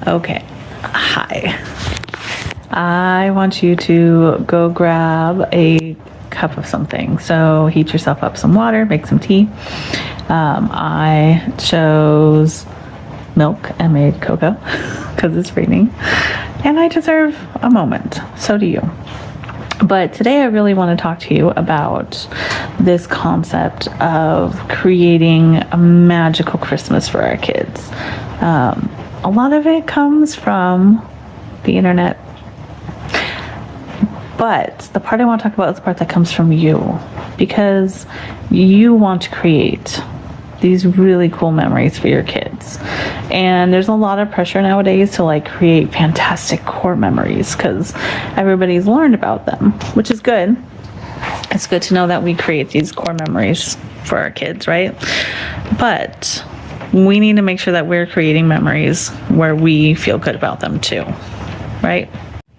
Okay. Hi. I want you to go grab a cup of something. So heat yourself up some water, make some tea. I chose milk and made cocoa because it's raining. And I deserve a moment. So do you. But today I really want to talk to you about this concept of creating a magical Christmas for our kids. A lot of it comes from the internet. But the part I want to talk about is the part that comes from you, because you want to create these really cool memories for your kids. And there's a lot of pressure nowadays to create fantastic core memories because everybody's learned about them, which is good. It's good to know that we create these core memories for our kids, right? But we need to make sure that we're creating memories where we feel good about them too, right?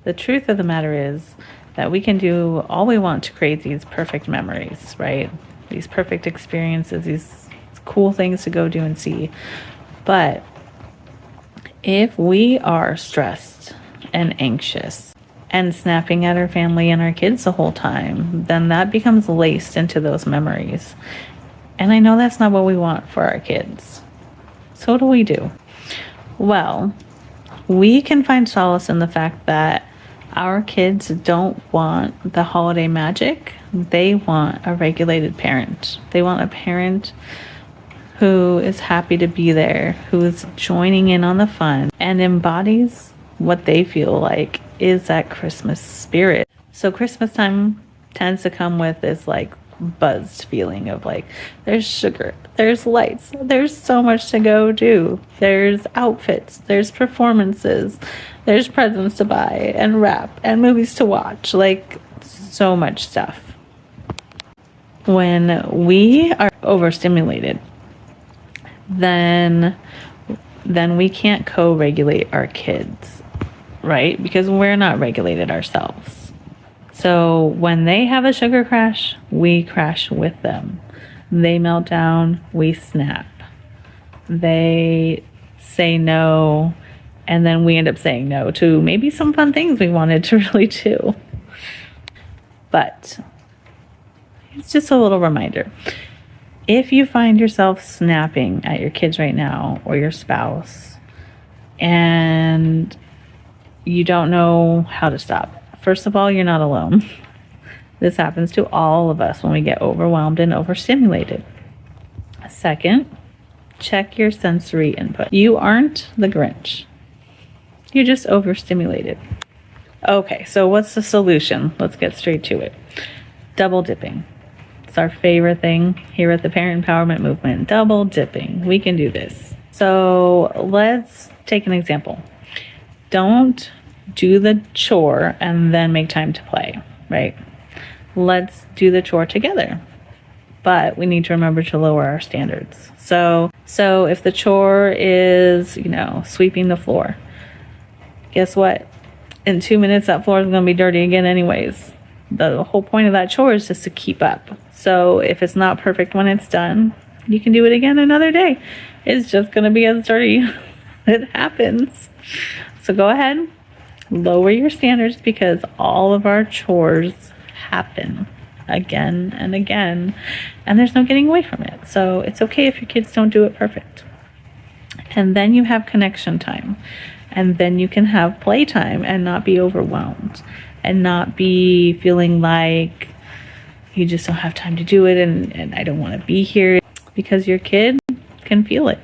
The truth of the matter is that we can do all we want to create these perfect memories, right? These perfect experiences, these cool things to go do and see. But if we are stressed and anxious and snapping at our family and our kids the whole time, then that becomes laced into those memories. And I know that's not what we want for our kids. So what do we do? Well, we can find solace in the fact that our kids don't want the holiday magic. They want a regulated parent. They want a parent who is happy to be there, who is joining in on the fun and embodies what they feel like is that Christmas spirit. So Christmas time tends to come with this buzzed feeling of there's sugar, there's lights, there's so much to go do, there's outfits, there's performances, there's presents to buy and wrap and movies to watch, so much stuff. When we are overstimulated, then we can't co-regulate our kids, right? Because we're not regulated ourselves. So when they have a sugar crash, we crash with them. They melt down, we snap. They say no, and then we end up saying no to maybe some fun things we wanted to really do. But it's just a little reminder. If you find yourself snapping at your kids right now or your spouse and you don't know how to stop, first of all, you're not alone. This happens to all of us when we get overwhelmed and overstimulated. Second, check your sensory input. You aren't the Grinch. You're just overstimulated. Okay, so what's the solution? Let's get straight to it. Double dipping. It's our favorite thing here at the Parent Empowerment Movement. Double dipping. We can do this. So let's take an example. Don't do the chore and then make time to play, right? Let's do the chore together. But we need to remember to lower our standards. So if the chore is, sweeping the floor, guess what? In 2 minutes, that floor is going to be dirty again anyways. The whole point of that chore is just to keep up. So if it's not perfect when it's done, you can do it again another day. It's just going to be as dirty. It happens. So go ahead, lower your standards, because all of our chores happen again and again, and there's no getting away from it. So it's okay if your kids don't do it perfect. And then you have connection time, and then you can have playtime and not be overwhelmed and not be feeling like you just don't have time to do it and I don't want to be here, because your kid can feel it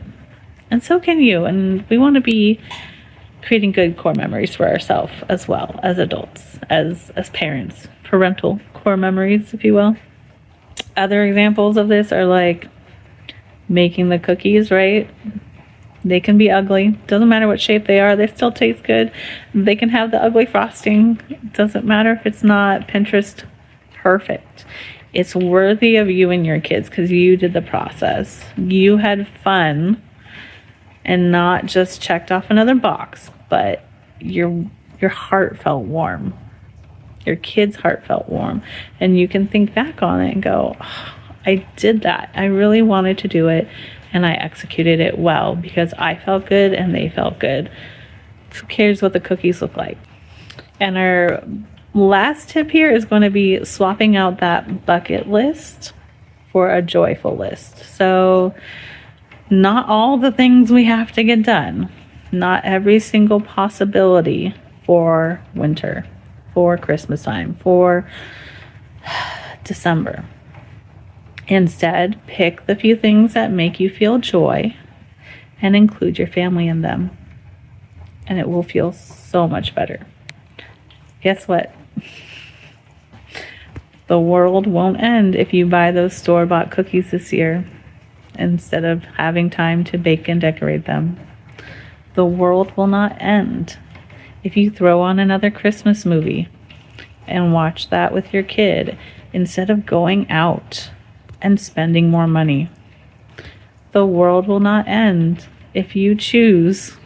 and so can you. And we want to be creating good core memories for ourselves as well as adults, as parents, parental core memories, if you will. Other examples of this are making the cookies, right? They can be ugly. Doesn't matter what shape they are. They still taste good. They can have the ugly frosting. Doesn't matter if it's not Pinterest perfect. It's worthy of you and your kids because you did the process. You had fun and not just checked off another box, but your heart felt warm. Your kid's heart felt warm. And you can think back on it and go, oh, I did that. I really wanted to do it. And I executed it well because I felt good and they felt good. Who cares what the cookies look like? And our last tip here is going to be swapping out that bucket list for a joyful list. So not all the things we have to get done, not every single possibility for winter, for Christmas time, for December. Instead, pick the few things that make you feel joy and include your family in them. And it will feel so much better. Guess what? The world won't end if you buy those store-bought cookies this year instead of having time to bake and decorate them. The world will not end if you throw on another Christmas movie and watch that with your kid instead of going out and spending more money. The world will not end if you choose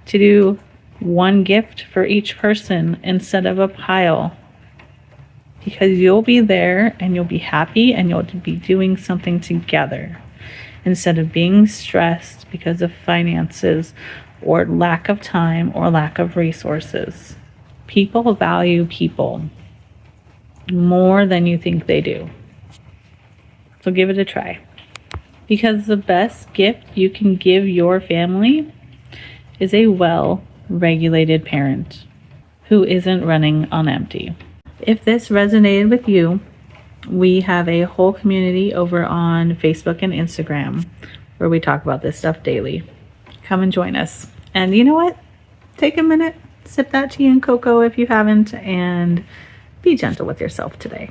to do one gift for each person instead of a pile, because you'll be there and you'll be happy and you'll be doing something together instead of being stressed because of finances or lack of time or lack of resources. People value people more than you think they do. So give it a try. Because the best gift you can give your family is a well-regulated parent who isn't running on empty. If this resonated with you, we have a whole community over on Facebook and Instagram where we talk about this stuff daily. Come and join us. And you know what? Take a minute, sip that tea and cocoa if you haven't, and be gentle with yourself today.